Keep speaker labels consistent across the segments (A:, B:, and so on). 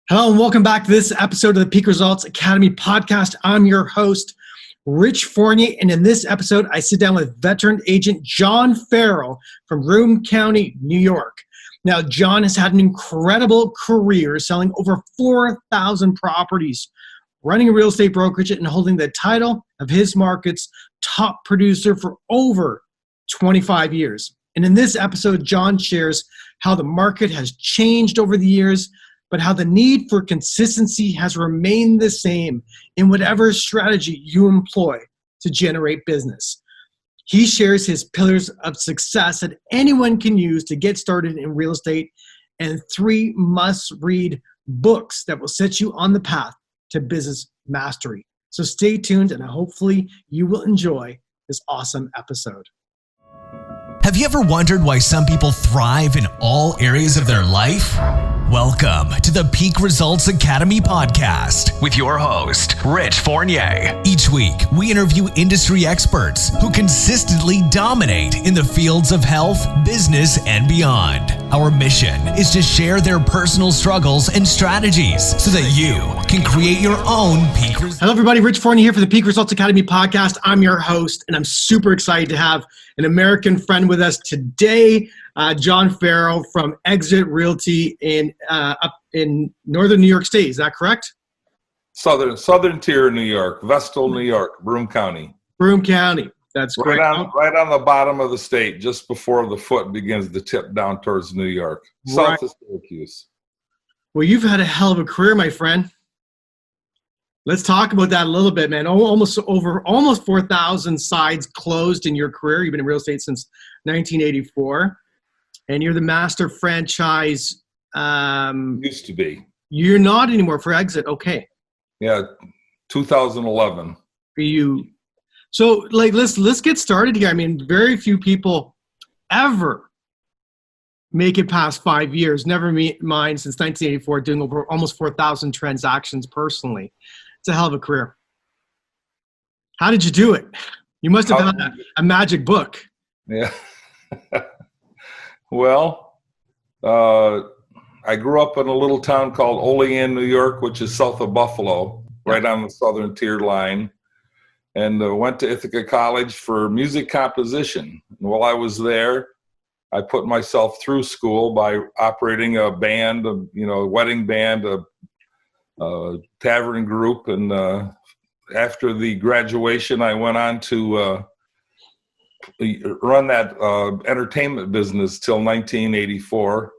A: Hello and welcome back to this episode of the Peak Results Academy podcast. I'm your host, Rich Fournier, and in this episode, I sit down with veteran agent John Farrell from Broome County, New York. Now, John has had an incredible career selling over 4,000 properties, running a real estate brokerage, and holding the title of his market's top producer for over 25 years. And in this episode, John shares how the market has changed over the years, but how the need for consistency has remained the same in whatever strategy you employ to generate business. He shares his pillars of success that anyone can use to get started in real estate and 3 must-read books that will set you on the path to business mastery. So stay tuned and hopefully you will enjoy this awesome episode.
B: Have you ever wondered why some people thrive in all areas of their life? Welcome to the Peak Results Academy podcast with your host, Rich Fournier. Each week, we interview industry experts who consistently dominate in the fields of health, business, and beyond. Our mission is to share their personal struggles and strategies so that you can create your own peak results.
A: Hello, everybody. Rich Fournier here for the Peak Results Academy podcast. I'm your host, and I'm super excited to have an American friend with us today, John Farrell from Exit Realty up in northern New York State. Is that correct?
C: Southern tier of New York, Vestal, New York, Broome County.
A: Broome County. That's great.
C: Right on the bottom of the state, just before the foot begins to tip down towards New York, south of Syracuse.
A: Well, you've had a hell of a career, my friend. Let's talk about that a little bit, man. Almost 4,000 sides closed in your career. You've been in real estate since 1984, and you're the master franchise.
C: Used to be.
A: You're not anymore for Exit. Okay.
C: Yeah, 2011.
A: So, let's get started here. I mean, very few people ever make it past 5 years. Never mind since 1984, doing over almost 4,000 transactions personally. It's a hell of a career. How did you do it? You must have had a magic book.
C: Yeah. Well, I grew up in a little town called Olean, New York, which is south of Buffalo, right on the southern tier line, and went to Ithaca College for music composition. And while I was there, I put myself through school by operating a band, a wedding band, a tavern group, and after the graduation, I went on to run that entertainment business till 1984,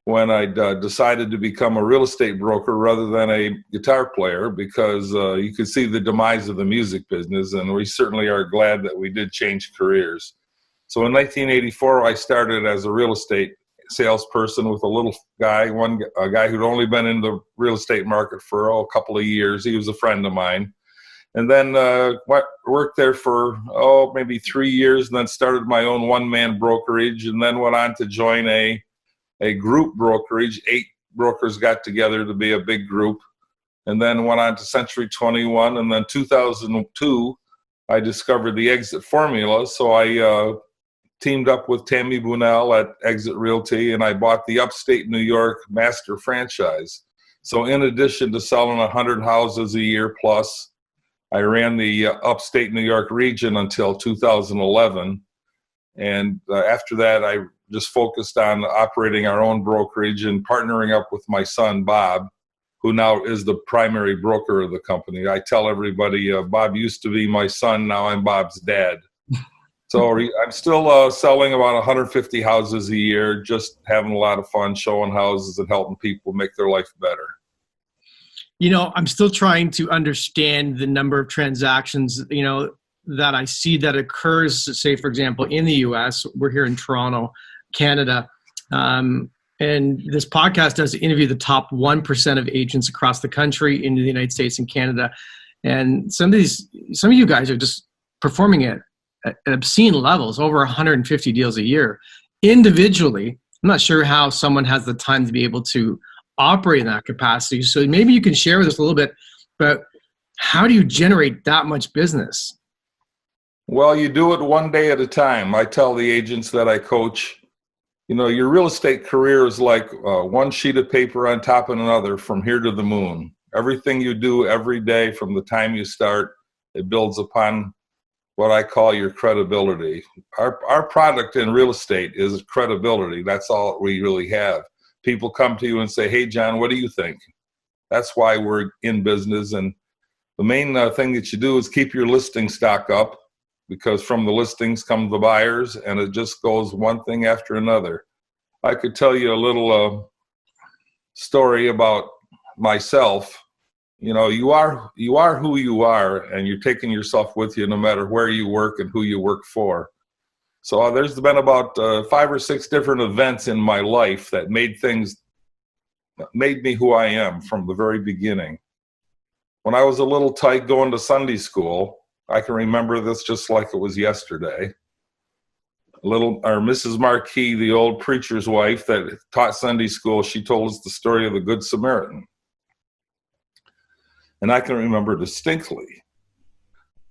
C: when I decided to become a real estate broker rather than a guitar player, because you could see the demise of the music business, and we certainly are glad that we did change careers. So in 1984, I started as a real estate salesperson with a little guy, a guy who'd only been in the real estate market for a couple of years. He was a friend of mine. And then worked there for maybe 3 years, and then started my own one-man brokerage, and then went on to join a group brokerage. 8 brokers got together to be a big group, and then went on to Century 21. And then 2002, I discovered the exit formula. So I teamed up with Tammy Bunnell at Exit Realty, and I bought the upstate New York master franchise. So in addition to selling 100 houses a year plus, I ran the upstate New York region until 2011. And after that, I just focused on operating our own brokerage and partnering up with my son, Bob, who now is the primary broker of the company. I tell everybody, Bob used to be my son, now I'm Bob's dad. So I'm still selling about 150 houses a year, just having a lot of fun showing houses and helping people make their life better.
A: I'm still trying to understand the number of transactions, that I see that occurs, say, for example, in the U.S. We're here in Toronto, Canada. And this podcast does interview the top 1% of agents across the country in the United States and Canada. And some of you guys are just performing at obscene levels, over 150 deals a year individually. I'm not sure how someone has the time to be able to operate in that capacity. So maybe you can share with us a little bit about how do you generate that much business?
C: Well, you do it one day at a time. I tell the agents that I coach, Your real estate career is like one sheet of paper on top of another from here to the moon. Everything you do every day from the time you start, it builds upon what I call your credibility. Our product in real estate is credibility. That's all we really have. People come to you and say, hey, John, what do you think? That's why we're in business. And the main thing that you do is keep your listing stock up, because from the listings come the buyers, and it just goes one thing after another. I could tell you a little story about myself. You are who you are, and you're taking yourself with you no matter where you work and who you work for. So there's been about 5 or 6 different events in my life that made me who I am from the very beginning. When I was a little tyke going to Sunday school, I can remember this just like it was yesterday. Mrs. Marquis, the old preacher's wife that taught Sunday school, she told us the story of the Good Samaritan. And I can remember distinctly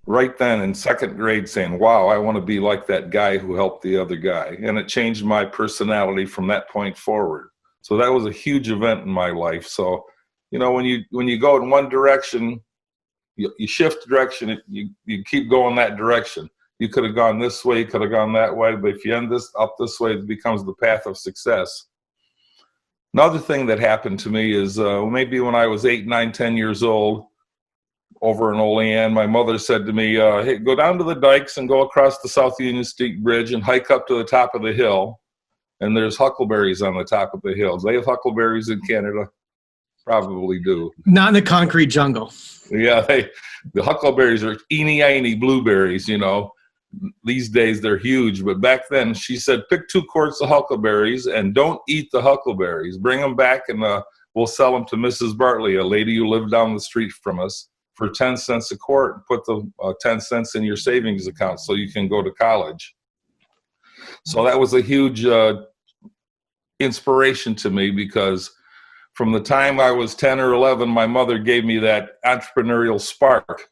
C: right then in 2nd grade saying, wow, I want to be like that guy who helped the other guy. And it changed my personality from that point forward. So that was a huge event in my life. So, when you go in one direction, you shift direction, you keep going that direction. You could have gone this way, you could have gone that way, but if you end up this way, it becomes the path of success. Another thing that happened to me is maybe when I was 8, 9, 10 years old, over in Olean, my mother said to me, hey, go down to the dikes and go across the South Union Street Bridge and hike up to the top of the hill. And there's huckleberries on the top of the hill. Do they have huckleberries in Canada? Probably do.
A: Not in the concrete jungle.
C: Yeah, the huckleberries are eeny blueberries, These days they're huge, but back then she said, pick 2 quarts of huckleberries and don't eat the huckleberries. Bring them back and we'll sell them to Mrs. Bartley, a lady who lived down the street from us, for 10 cents a quart. Put the 10 cents in your savings account so you can go to college. So that was a huge inspiration to me, because from the time I was 10 or 11, my mother gave me that entrepreneurial spark,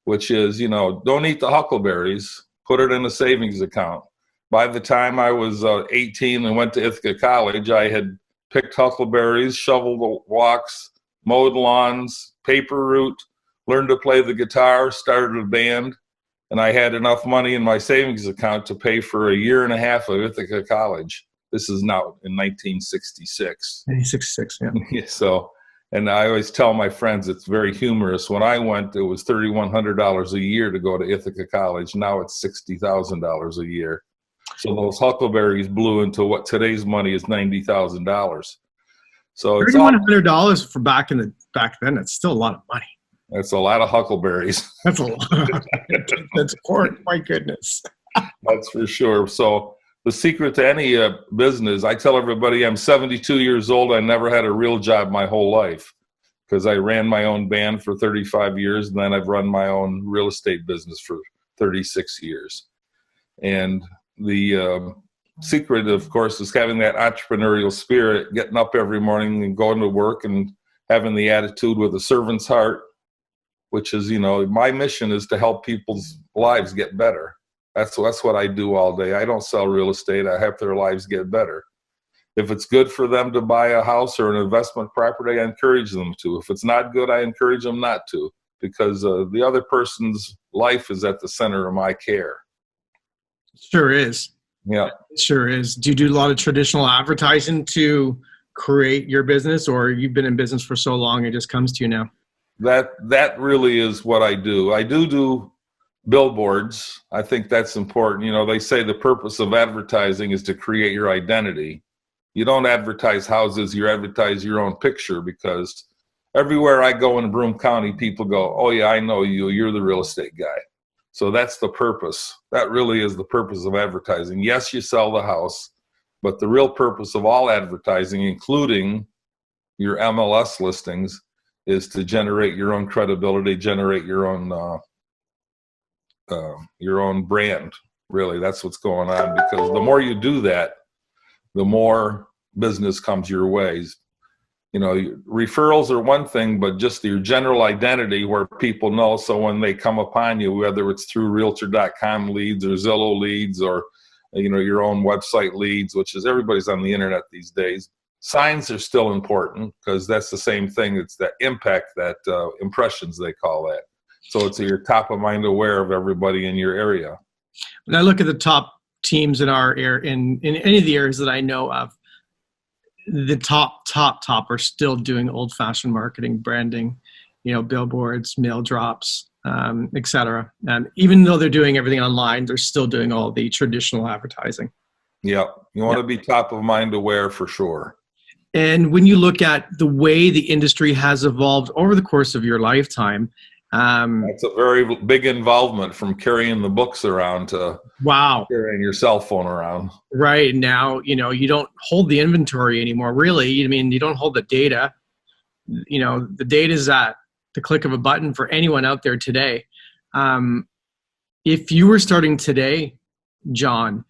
C: which is, don't eat the huckleberries, put it in a savings account. By the time I was 18 and went to Ithaca College, I had picked huckleberries, shoveled the walks, mowed lawns, paper route, learned to play the guitar, started a band, and I had enough money in my savings account to pay for a year and a half of Ithaca College. This is now in 1966.
A: 1966, yeah.
C: So, and I always tell my friends, it's very humorous. When I went, it was $3,100 a year to go to Ithaca College. Now it's $60,000 a year. So those huckleberries blew into what today's money is $90,000. So it's
A: $3,100 for back then. It's still a lot of money.
C: That's a lot of huckleberries.
A: That's a lot. That's quart. My goodness.
C: That's for sure. So the secret to any business, I tell everybody I'm 72 years old. I never had a real job my whole life, because I ran my own band for 35 years, and then I've run my own real estate business for 36 years. And the secret, of course, is having that entrepreneurial spirit, getting up every morning and going to work and having the attitude with a servant's heart, which is, my mission is to help people's lives get better. That's what I do all day. I don't sell real estate. I help their lives get better. If it's good for them to buy a house or an investment property, I encourage them to. If it's not good, I encourage them not to, because the other person's life is at the center of my care.
A: Sure is.
C: Yeah.
A: It sure is. Do you do a lot of traditional advertising to create your business, or you've been in business for so long it just comes to you now?
C: That really is what I do. I do billboards. I think that's important. They say the purpose of advertising is to create your identity. You don't advertise houses, you advertise your own picture, because everywhere I go in Broome County, people go, oh yeah, I know you, you're the real estate guy. So that's the purpose. That really is the purpose of advertising. Yes, you sell the house, but the real purpose of all advertising, including your MLS listings, is to generate your own credibility, generate your own brand. Really, that's what's going on, because the more you do that, the more business comes your ways. Referrals are one thing, but just your general identity where people know. So when they come upon you, whether it's through realtor.com leads or Zillow leads or your own website leads, which is everybody's on the internet these days. Signs are still important because that's the same thing. It's that impact, that impressions they call that. So it's you're top of mind aware of everybody in your area.
A: When I look at the top teams in our area, in any of the areas that I know of, the top are still doing old-fashioned marketing, branding, billboards, mail drops, etc. And even though they're doing everything online, they're still doing all the traditional advertising.
C: Yeah, you want to be top of mind aware for sure.
A: And when you look at the way the industry has evolved over the course of your lifetime,
C: that's a very big involvement, from carrying the books around to carrying your cell phone around.
A: Right now, you don't hold the inventory anymore. Really, I mean, you don't hold the data. The data is at the click of a button for anyone out there today. If you were starting today, John,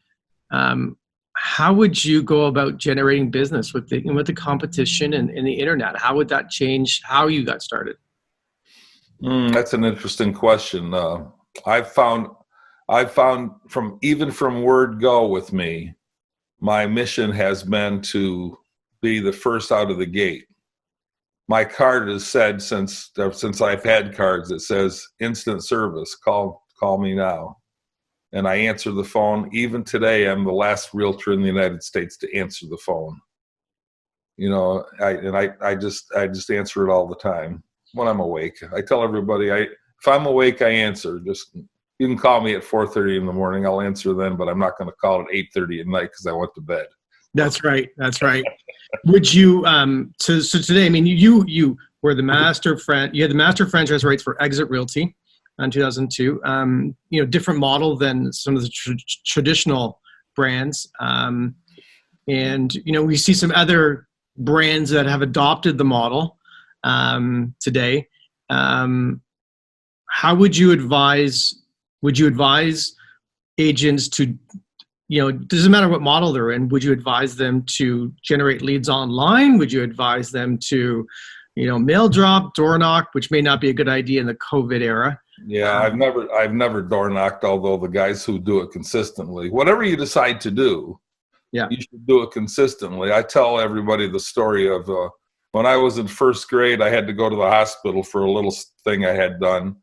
A: how would you go about generating business with the competition and the internet? How would that change how you got started?
C: That's an interesting question. I've found from word go with me, my mission has been to be the first out of the gate. My card has said since I've had cards, it says instant service. Call me now. And I answer the phone. Even today, I'm the last realtor in the United States to answer the phone. I just answer it all the time when I'm awake. I tell everybody, if I'm awake, I answer. You can call me at 4:30 in the morning. I'll answer then, but I'm not going to call at 8:30 at night because I went to bed.
A: That's right. Would you so today? I mean, you were the master you had the master franchise rights for Exit Realty in 2002. Different model than some of the traditional brands. And we see some other brands that have adopted the model today. How would you advise agents to, doesn't matter what model they're in, would you advise them to generate leads online? Would you advise them to, mail drop, door knock, which may not be a good idea in the COVID era?
C: Yeah, I've never door knocked, although the guys who do it consistently, whatever you decide to do, you should do it consistently. I tell everybody the story of when I was in first grade, I had to go to the hospital for a little thing I had done.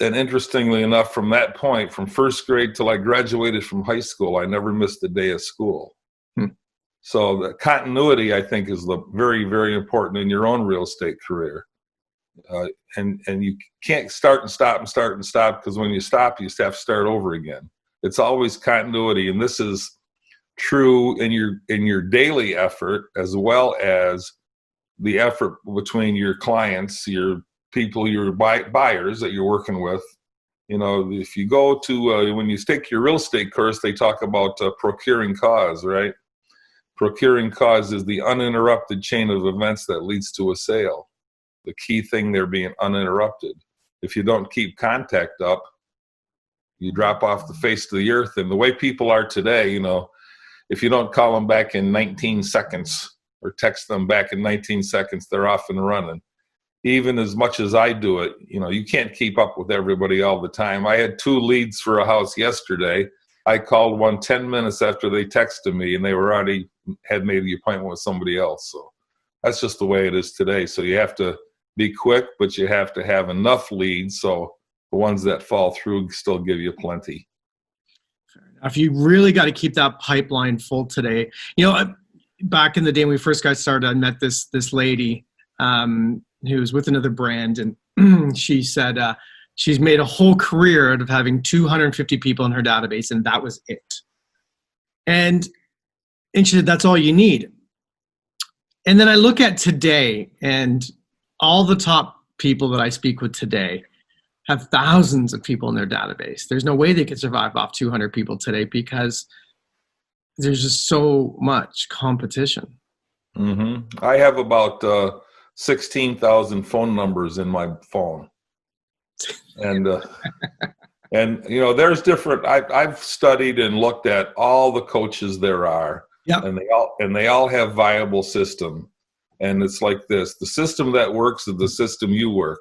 C: And interestingly enough, from that point, from first grade till I graduated from high school, I never missed a day of school. So the continuity, I think, is very, very important in your own real estate career. And you can't start and stop because when you stop, you have to start over again. It's always continuity, and this is true in your daily effort as well as the effort between your clients, your people, your buyers that you're working with. If you go to when you take your real estate course, they talk about procuring cause, right? Procuring cause is the uninterrupted chain of events that leads to a sale. The key thing there being uninterrupted. If you don't keep contact up, you drop off the face of the earth. And the way people are today, if you don't call them back in 19 seconds or text them back in 19 seconds, they're off and running. Even as much as I do it, you can't keep up with everybody all the time. I had 2 leads for a house yesterday. I called one 10 minutes after they texted me, and they were already had made the appointment with somebody else. So that's just the way it is today. So you have to be quick, but you have to have enough leads so the ones that fall through still give you plenty.
A: Fair enough. You really got to keep that pipeline full today. Back in the day when we first got started, I met this lady who was with another brand, and she said she's made a whole career out of having 250 people in her database, and that was it. And she said, that's all you need. And then I look at today, and all the top people that I speak with today have thousands of people in their database. There's no way they could survive off 200 people today because there's just so much competition.
C: Mm-hmm. I have about 16,000 phone numbers in my phone. And there's different, I've studied and looked at all the coaches there are.
A: Yep.
C: And they all have viable system. And it's like this, the system that works is the system you work.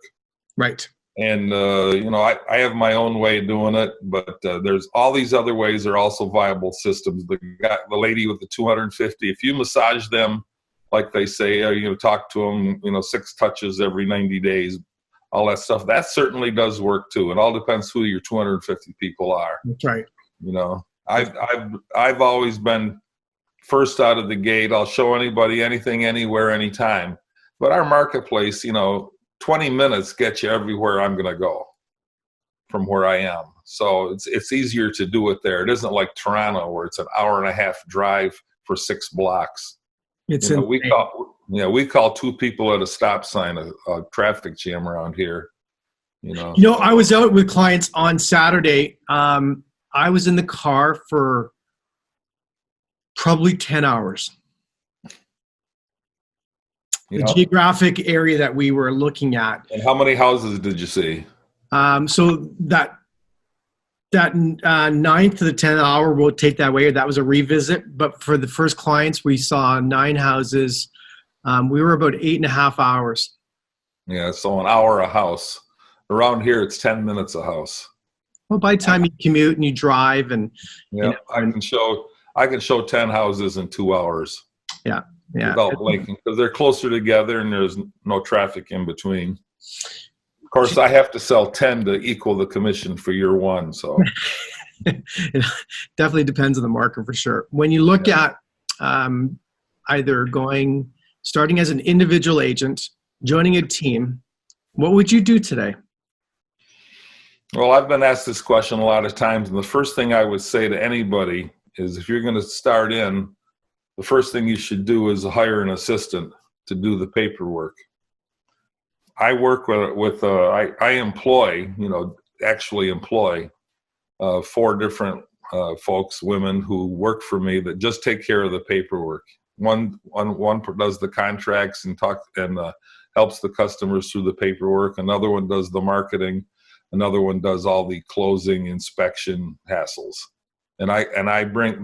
A: Right.
C: And, I have my own way of doing it, but there's all these other ways are also viable systems. The lady with the 250, if you massage them, like they say, talk to them, 6 touches every 90 days, all that stuff, that certainly does work too. It all depends who your 250 people are.
A: That's right.
C: I've always been first out of the gate. I'll show anybody anything, anywhere, anytime. But our marketplace, 20 minutes gets you everywhere I'm going to go from where I am. So it's easier to do it there. It isn't like Toronto where it's an hour and a half drive for 6 blocks. We call 2 people at a stop sign a traffic jam around here.
A: I was out with clients on Saturday. I was in the car for probably 10 hours. The geographic area that we were looking at.
C: And how many houses did you see?
A: So that 9th to the 10th hour, we'll take that way. That was a revisit. But for the first clients, we saw 9 houses. We were about 8.5 hours.
C: Yeah, so an hour a house. Around here, it's 10 minutes a house.
A: Well, by the time you commute and you drive and
C: I can show 10 houses in 2 hours.
A: Yeah.
C: Without blinking, because they're closer together and there's no traffic in between. Of course, I have to sell 10 to equal the commission for year 1. So
A: it definitely depends on the market for sure. When you look at either starting as an individual agent, joining a team, what would you do today?
C: Well, I've been asked this question a lot of times, and the first thing I would say to anybody is if you're going to start in, the first thing you should do is hire an assistant to do the paperwork. I work I employ 4 different folks, women who work for me that just take care of the paperwork. One does the contracts and helps the customers through the paperwork. Another one does the marketing. Another one does all the closing, inspection hassles. And they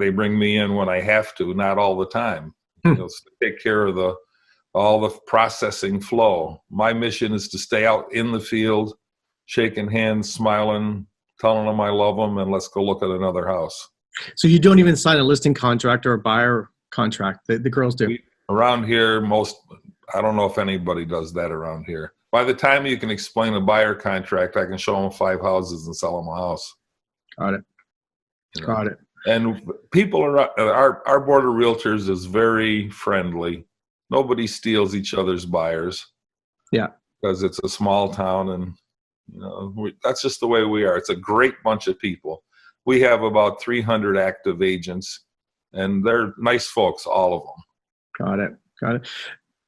C: bring me in when I have to, not all the time. To take care of all the processing flow. My mission is to stay out in the field, shaking hands, smiling, telling them I love them, and let's go look at another house.
A: So you don't even sign a listing contract or a buyer contract. The girls do.
C: Around here, I don't know if anybody does that around here. By the time you can explain a buyer contract, I can show them 5 houses and sell them a house.
A: Got it. Got it.
C: And people our board of realtors is very friendly. Nobody steals each other's buyers. Yeah. Because it's a small town, and that's just the way we are. It's a great bunch of people. We have about 300 active agents, and they're nice folks, all of them.
A: Got it.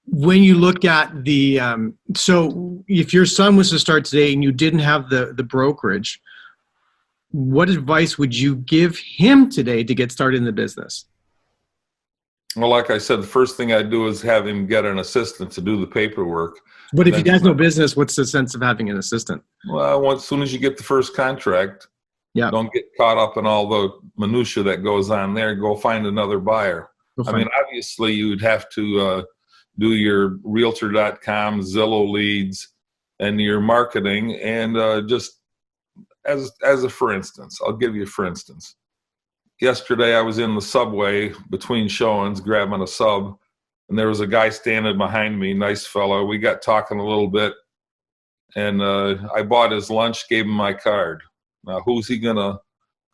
A: When you look at so if your son was to start today and you didn't have the brokerage, what advice would you give him today to get started in the business?
C: Well, like I said, the first thing I do is have him get an assistant to do the paperwork.
A: But if he has no business, what's the sense of having an assistant?
C: Well, as soon as you get the first contract, don't get caught up in all the minutia that goes on there. Go find another buyer. Obviously, you'd have to do your Realtor.com, Zillow leads, and your marketing, and just as a for instance, I'll give you a for instance. Yesterday, I was in the subway between showings grabbing a sub, and there was a guy standing behind me, nice fellow. We got talking a little bit, and I bought his lunch, gave him my card. Now, who's he going to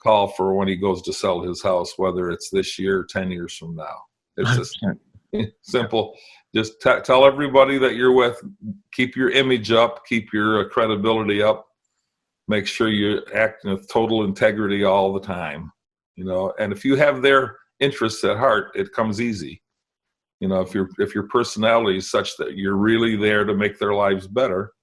C: call for when he goes to sell his house, whether it's this year or 10 years from now? It's just simple. Just tell everybody that you're with, keep your image up, keep your credibility up. Make sure you act with total integrity all the time, and if you have their interests at heart, it comes easy. If your personality is such that you're really there to make their lives better,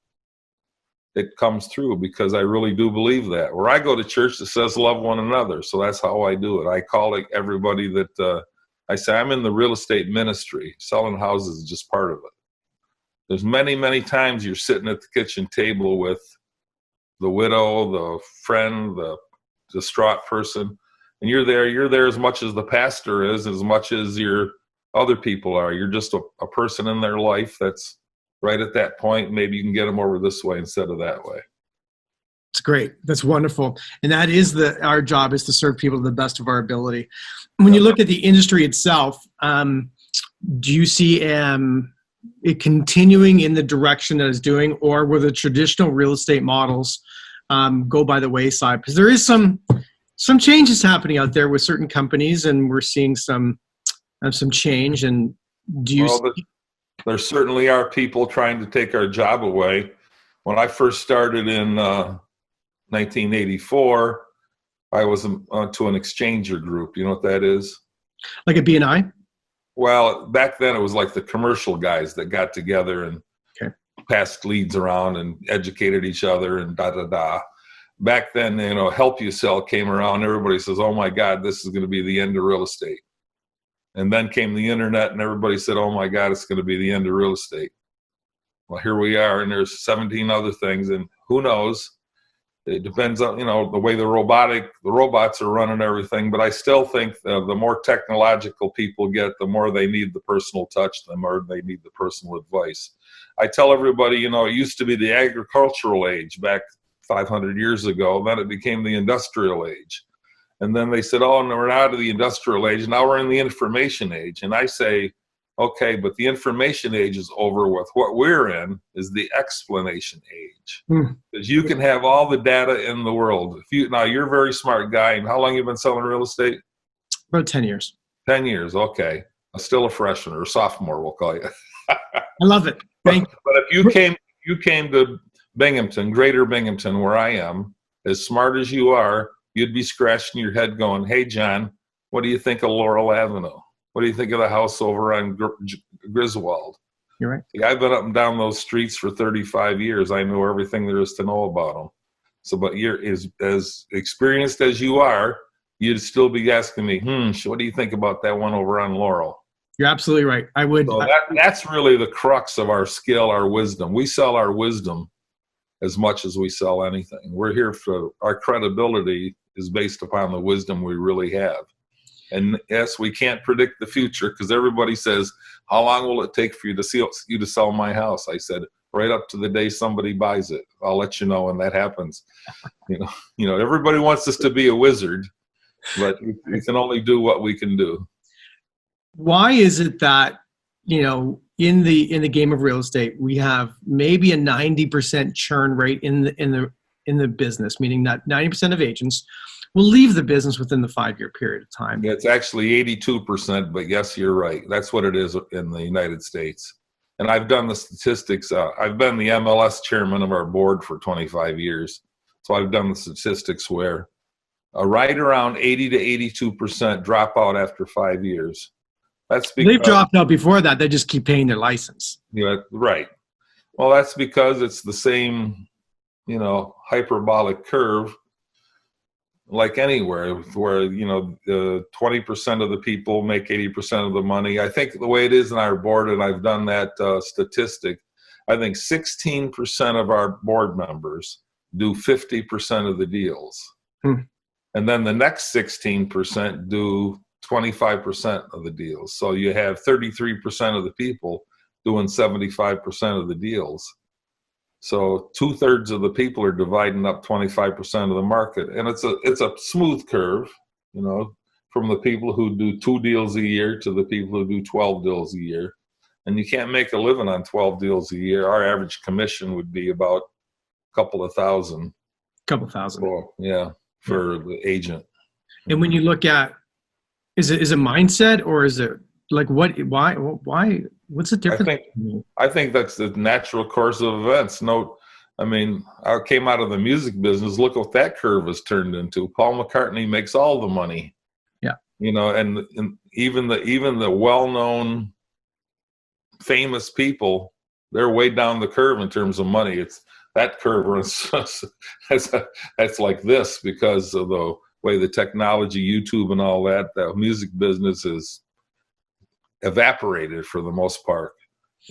C: it comes through, because I really do believe that. Where I go to church, it says love one another. So that's how I do it. I call it everybody that I say I'm in the real estate ministry. Selling houses is just part of it. There's many, many times you're sitting at the kitchen table with the widow, the friend, the distraught person, and you're there as much as the pastor is, as much as your other people are. You're just a person in their life that's right at that point. Maybe you can get them over this way instead of that way.
A: It's great. That's wonderful. And that is our job, is to serve people to the best of our ability. When you look at the industry itself, do you see it continuing in the direction that it's doing, or will the traditional real estate models go by the wayside? Because there is some changes happening out there with certain companies, and we're seeing some change. And do you
C: there certainly are people trying to take our job away. When I first started in 1984, I was to an exchanger group. You know what that is?
A: Like a B&I?
C: Well, back then it was like the commercial guys that got together and passed leads around and educated each other and da-da-da. Back then, Help You Sell came around. Everybody says, oh my God, this is going to be the end of real estate. And then came the internet and everybody said, oh my God, it's going to be the end of real estate. Well, here we are, and there's 17 other things, and who knows? It depends on, the way the robots are running everything. But I still think the more technological people get, the more they need the personal touch, the more they need the personal advice. I tell everybody, it used to be the agricultural age back 500 years ago. Then it became the industrial age. And then they said, oh, no, we're out of the industrial age. Now we're in the information age. And I say, okay, but the information age is over with. What we're in is the explanation age. Because you can have all the data in the world. Now, you're a very smart guy. And how long have you been selling real estate?
A: About 10 years.
C: 10 years, okay. I'm still a freshman or a sophomore, we'll call you.
A: I love it. Thank you.
C: But if you came to Binghamton, Greater Binghamton, where I am, as smart as you are, you'd be scratching your head going, hey, John, what do you think of Laurel Avenue? What do you think of the house over on Griswold?
A: You're right.
C: See, I've been up and down those streets for 35 years. I know everything there is to know about them. So, but you're as experienced as you are, you'd still be asking me, what do you think about that one over on Laurel?
A: You're absolutely right. I would.
C: So that's really the crux of our skill, our wisdom. We sell our wisdom as much as we sell anything. We're here for our credibility is based upon the wisdom we really have. And yes, we can't predict the future because everybody says, how long will it take for you to sell my house? I said, right up to the day somebody buys it. I'll let you know when that happens. Everybody wants us to be a wizard, but we can only do what we can do.
A: Why is it that, in the game of real estate, we have maybe a 90% churn rate in the business, meaning that 90% of agents will leave the business within the 5-year period of time?
C: It's actually 82%, but yes, you're right. That's what it is in the United States. And I've done the statistics. I've been the MLS chairman of our board for 25 years. So I've done the statistics where right around 80 to 82% drop out after 5 years. That's because
A: they've dropped out before that. They just keep paying their license.
C: Yeah, right. Well, that's because it's the same, hyperbolic curve like anywhere where, 20% of the people make 80% of the money. I think the way it is in our board, and I've done that statistic, I think 16% of our board members do 50% of the deals. And then the next 16% do 25% of the deals. So you have 33% of the people doing 75% of the deals. So 2/3 of the people are dividing up 25% of the market. And it's a smooth curve, from the people who do 2 deals a year to the people who do 12 deals a year. And you can't make a living on 12 deals a year. Our average commission would be about a couple of thousand. For the agent.
A: And when you look at, is it mindset, or is it like why, what's the difference?
C: I think that's the natural course of events. I came out of the music business. Look what that curve has turned into. Paul McCartney makes all the money.
A: Yeah.
C: And even the well-known famous people, they're way down the curve in terms of money. It's that curve runs that's like this because of the way the technology, YouTube and all that, the music business is evaporated for the most part.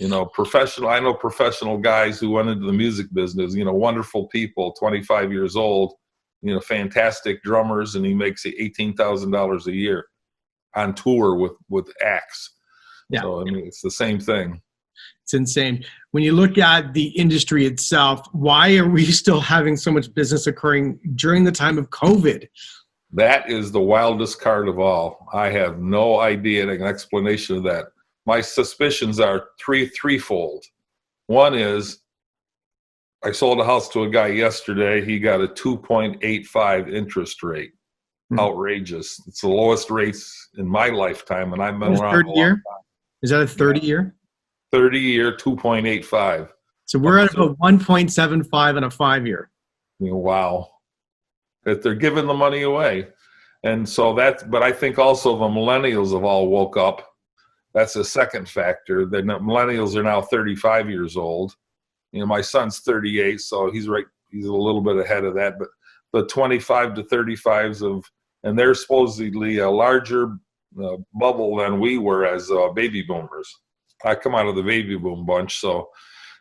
C: I know professional guys who went into the music business, wonderful people, 25 years old, fantastic drummers, and he makes $18,000 a year on tour with acts. Yeah. So, it's the same thing.
A: It's insane. When you look at the industry itself, why are we still having so much business occurring during the time of COVID?
C: That is the wildest card of all. I have no idea an explanation of that. My suspicions are threefold. One is, I sold a house to a guy yesterday. He got a 2.85 interest rate. Outrageous. It's the lowest rates in my lifetime, and I've been around a long time.
A: Is that a 30-year?
C: 30-year, 2.85.
A: So we're at about 1.75 and a 5-year.
C: Wow. That they're giving the money away. And so but I think also the millennials have all woke up. That's a second factor. The millennials are now 35 years old. My son's 38, so he's a little bit ahead of that. But the 25 to 35s and they're supposedly a larger bubble than we were as baby boomers. I come out of the baby boom bunch, so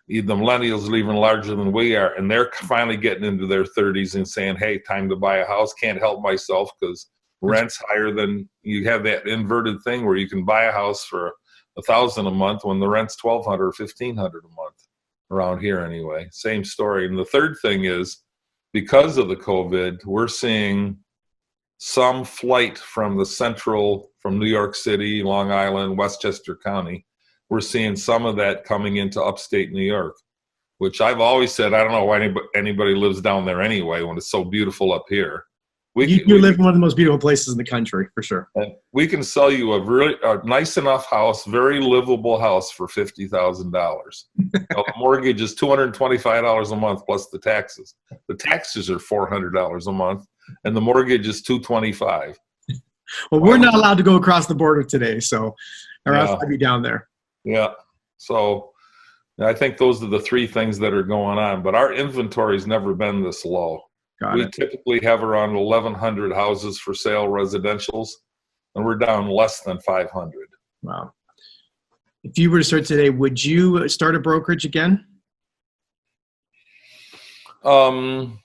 C: the millennials are even larger than we are, and they're finally getting into their 30s and saying, hey, time to buy a house. Can't help myself because rent's higher than, you have that inverted thing where you can buy a house for $1,000 a month when the rent's $1,200 or $1,500 a month around here anyway. Same story. And the third thing is, because of the COVID, we're seeing some flight from New York City, Long Island, Westchester County. We're seeing some of that coming into upstate New York, which I've always said, I don't know why anybody lives down there anyway when it's so beautiful up here.
A: You live in one of the most beautiful places in the country, for sure.
C: We can sell you a nice enough house, very livable house for $50,000. The mortgage is $225 a month plus the taxes. The taxes are $400 a month, and the mortgage is $225.
A: Well, we're not allowed to go across the border today, or else I'd be down there.
C: Yeah. So I think those are the three things that are going on. But our inventory's never been this low. We typically have around 1,100 houses for sale, residentials, and we're down less than 500.
A: Wow. If you were to start today, would you start a brokerage again?
C: Well,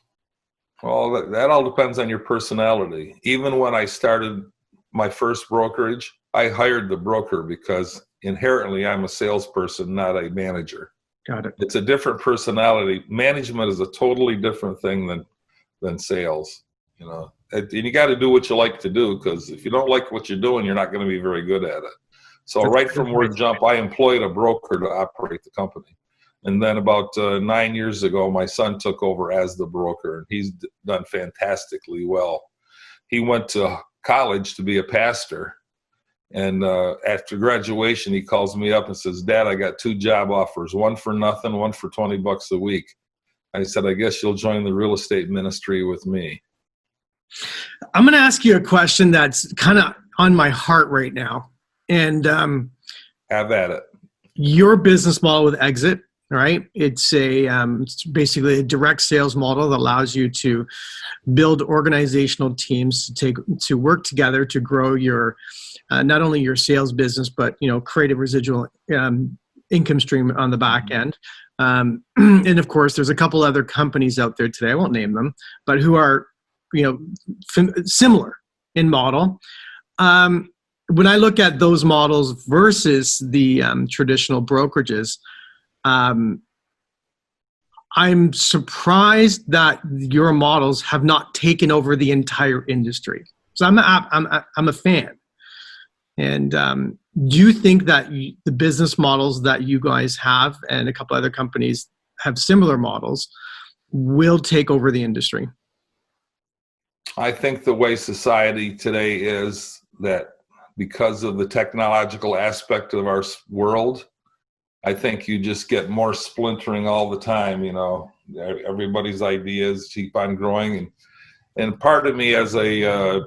C: that all depends on your personality. Even when I started my first brokerage, I hired the broker because inherently I'm a salesperson, not a manager.
A: Got it.
C: It's a different personality. Management is a totally different thing than sales, and you got to do what you like to do, because if you don't like what you're doing, you're not going to be very good at it. So right from word jump, I employed a broker to operate the company. And then about 9 years ago, my son took over as the broker, and he's done fantastically well. He went to college to be a pastor. And after graduation, he calls me up and says, Dad, I got 2 job offers, one for nothing, one for $20 a week. I said, I guess you'll join the real estate ministry with me.
A: I'm going to ask you a question that's kind of on my heart right now. And
C: have at it.
A: Your business model with Exit, right? It's it's basically a direct sales model that allows you to build organizational teams to work together to grow your not only your sales business, but create a residual income stream on the back end. And of course, there's a couple other companies out there today, I won't name them, but who are, similar in model. When I look at those models versus the traditional brokerages, I'm surprised that your models have not taken over the entire industry. So I'm a fan. And do you think that the business models that you guys have and a couple other companies have similar models will take over the industry?
C: I think the way society today is that because of the technological aspect of our world, I think you just get more splintering all the time. Everybody's ideas keep on growing. And part of me as a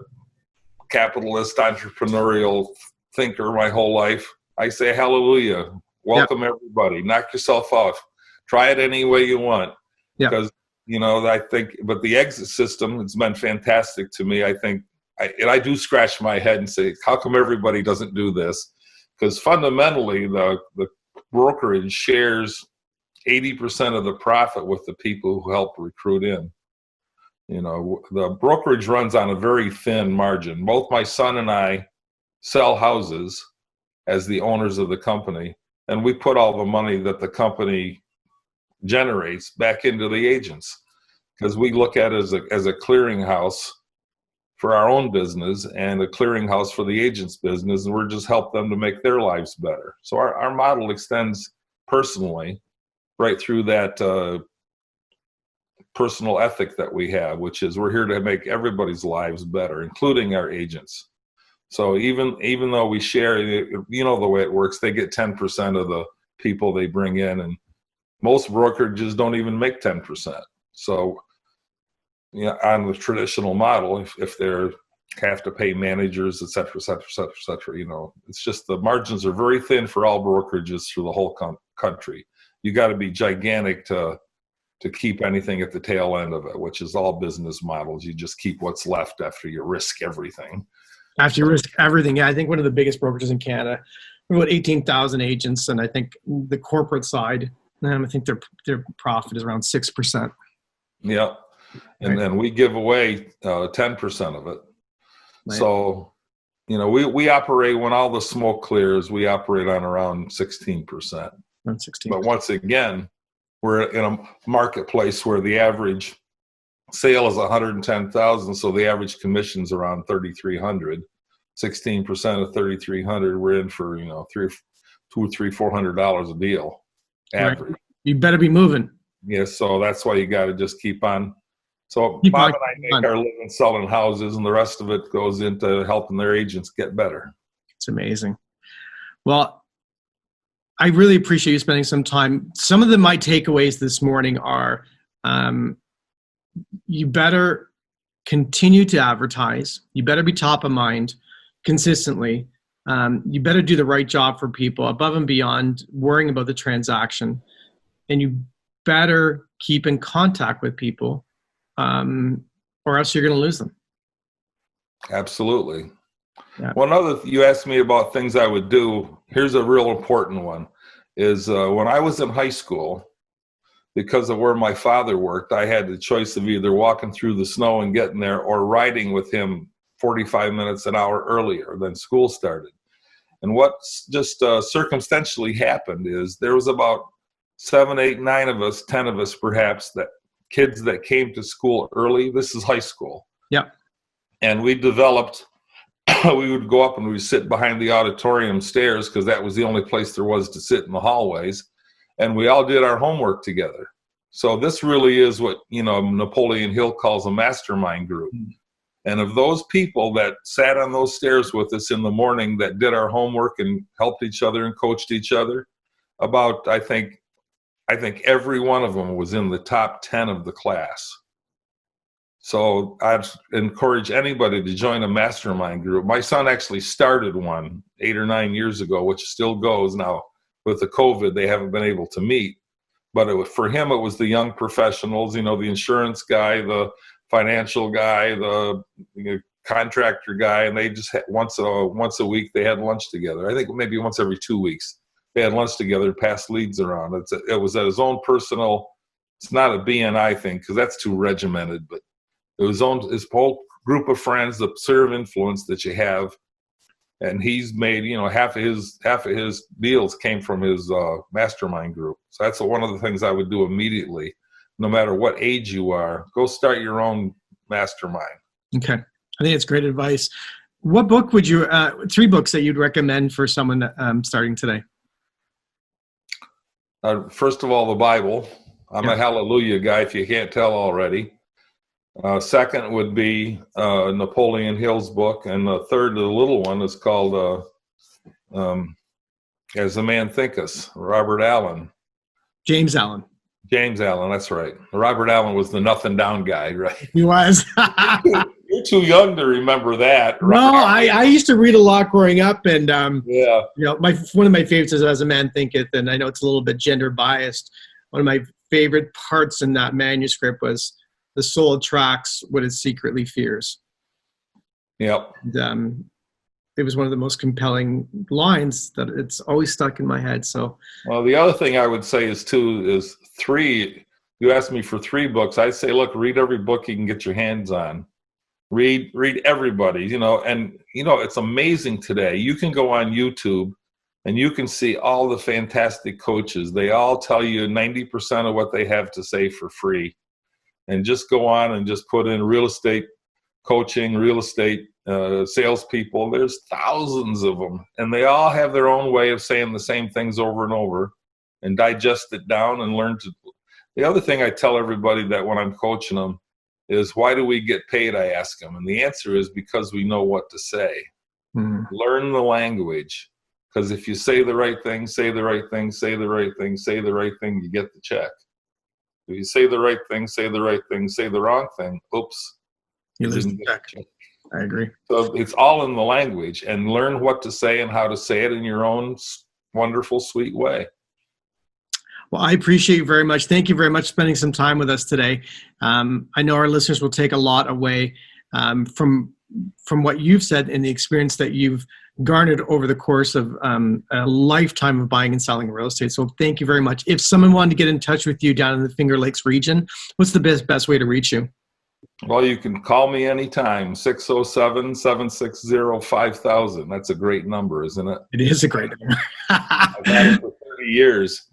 C: capitalist, entrepreneurial thinker my whole life, I say hallelujah, welcome everybody, knock yourself off, try it any way you want. Because I think, but the exit system, it's been fantastic to me. I think I do scratch my head and say, how come everybody doesn't do this? Because fundamentally the brokerage shares 80% of the profit with the people who help recruit in. The brokerage runs on a very thin margin. Both my son and I sell houses as the owners of the company, and we put all the money that the company generates back into the agents, because we look at it as a clearinghouse for our own business and a clearinghouse for the agent's business, and we're just help them to make their lives better. So our model extends personally right through that personal ethic that we have, which is we're here to make everybody's lives better, including our agents. So even though we share, you know the way it works, they get 10% of the people they bring in, and most brokerages don't even make 10%. So on the traditional model, if they're have to pay managers, et cetera, et cetera, et cetera, et cetera, it's just the margins are very thin for all brokerages through the whole country. You got to be gigantic to keep anything at the tail end of it, which is all business models. You just keep what's left after you risk everything.
A: After you risk everything, yeah. I think one of the biggest brokerages in Canada, about 18,000 agents, and I think the corporate side, I think their profit is around 6%.
C: Yeah. And then we give away 10% of it. Right. So, we operate, when all the smoke clears, we operate on around 16%.
A: Around 16%.
C: But once again, we're in a marketplace where the average sale is 110,000, so the average commission's around 3,300. 16% of 3,300, we're in for $400 a deal average. Right.
A: You better be moving.
C: Yeah, so that's why you got to just keep on. So Bob and I make our living selling houses, and the rest of it goes into helping their agents get better.
A: It's amazing. Well, I really appreciate you spending some time. Some of my takeaways this morning are you better continue to advertise. You better be top of mind consistently. You better do the right job for people above and beyond worrying about the transaction. And you better keep in contact with people, or else you're going to lose them.
C: Absolutely. Yeah. You asked me about things I would do. Here's a real important one, is when I was in high school, because of where my father worked, I had the choice of either walking through the snow and getting there or riding with him 45 minutes, an hour earlier than school started. And what just circumstantially happened is there was about 7, 8, 9 of us, 10 of us perhaps, that kids that came to school early. This is high school.
A: Yeah.
C: And we developed, we would go up and we'd sit behind the auditorium stairs because that was the only place there was to sit in the hallways. And we all did our homework together. So this really is what, Napoleon Hill calls a mastermind group. Mm-hmm. And of those people that sat on those stairs with us in the morning that did our homework and helped each other and coached each other, about, I think every one of them was in the top 10 of the class. So I'd encourage anybody to join a mastermind group. My son actually started one 8 or 9 years ago, which still goes now. With the COVID, they haven't been able to meet. But for him, it was the young professionals, the insurance guy, the financial guy, the contractor guy, and they just had once a week they had lunch together. I think maybe once every 2 weeks they had lunch together, passed leads around. It was at his own personal. It's not a BNI thing because that's too regimented, but it was his whole group of friends, the sphere of influence that you have. And he's made, half of his deals came from his mastermind group. So that's one of the things I would do immediately, no matter what age you are. Go start your own mastermind. Okay,
A: I think it's great advice. What book would you? 3 books that you'd recommend for someone starting today?
C: First of all, the Bible. I'm a hallelujah guy, if you can't tell already. Second would be Napoleon Hill's book, and the third, the little one, is called As a Man Thinketh, Robert Allen.
A: James Allen,
C: that's right. Robert Allen was the nothing down guy, right?
A: He was.
C: You're too young to remember that.
A: Right? No, I used to read a lot growing up, and one of my favorites is As a Man Thinketh, and I know it's a little bit gender biased. One of my favorite parts in that manuscript was the soul attracts what it secretly fears.
C: Yep.
A: And, it was one of the most compelling lines that it's always stuck in my head. So,
C: well, the other thing I would say is 3. You asked me for 3 books. I'd say, look, read every book you can get your hands on. Read everybody, and it's amazing today. You can go on YouTube and you can see all the fantastic coaches. They all tell you 90% of what they have to say for free. And just go on and just put in real estate coaching, real estate salespeople. There's thousands of them, and they all have their own way of saying the same things over and over, and digest it down and learn to. The other thing I tell everybody that when I'm coaching them is, why do we get paid? I ask them. And the answer is because we know what to say. Learn the language. Because if you say the right thing, say the right thing, say the right thing, say the right thing, you get the check. If you say the right thing, say the right thing, say the wrong thing, oops.
A: You lose the check. I agree.
C: So it's all in the language, and learn what to say and how to say it in your own wonderful, sweet way.
A: Well, I appreciate you very much. Thank you very much for spending some time with us today. I know our listeners will take a lot away from what you've said and the experience that you've garnered over the course of a lifetime of buying and selling real estate. So thank you very much. If someone wanted to get in touch with you down in the Finger Lakes region, what's the best way to reach you?
C: Well, you can call me anytime, 607-760-5000. That's a great number, isn't it?
A: It is a great number.
C: I've had it for 30 years.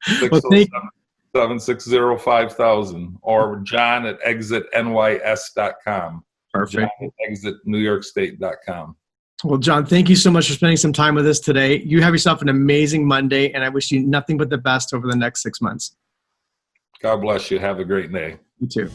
C: 607-760-5000, or John at exitnys.com.
A: Perfect.
C: John at exitnewyorkstate.com.
A: Well, John, thank you so much for spending some time with us today. You have yourself an amazing Monday, and I wish you nothing but the best over the next 6 months.
C: God bless you. Have a great day.
A: You too.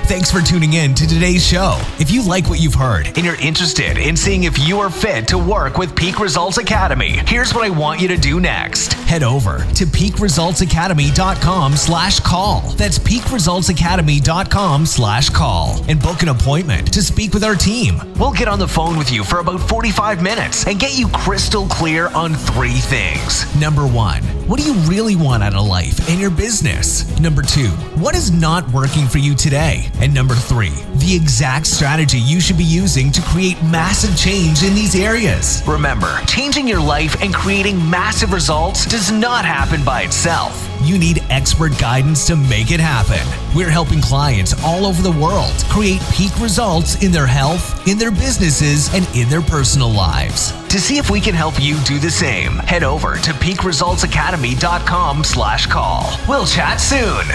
B: Thanks for tuning in to today's show. If you like what you've heard and you're interested in seeing if you are fit to work with Peak Results Academy, here's what I want you to do next. Head over to peakresultsacademy.com/call. That's peakresultsacademy.com/call and book an appointment to speak with our team. We'll get on the phone with you for about 45 minutes and get you crystal clear on 3 things. Number 1, what do you really want out of life and your business? Number 2, what is not working for you today? And number 3, the exact strategy you should be using to create massive change in these areas. Remember, changing your life and creating massive results does not happen by itself. You need expert guidance to make it happen. We're helping clients all over the world create peak results in their health, in their businesses, and in their personal lives. To see if we can help you do the same, head over to peakresultsacademy.com/call. We'll chat soon.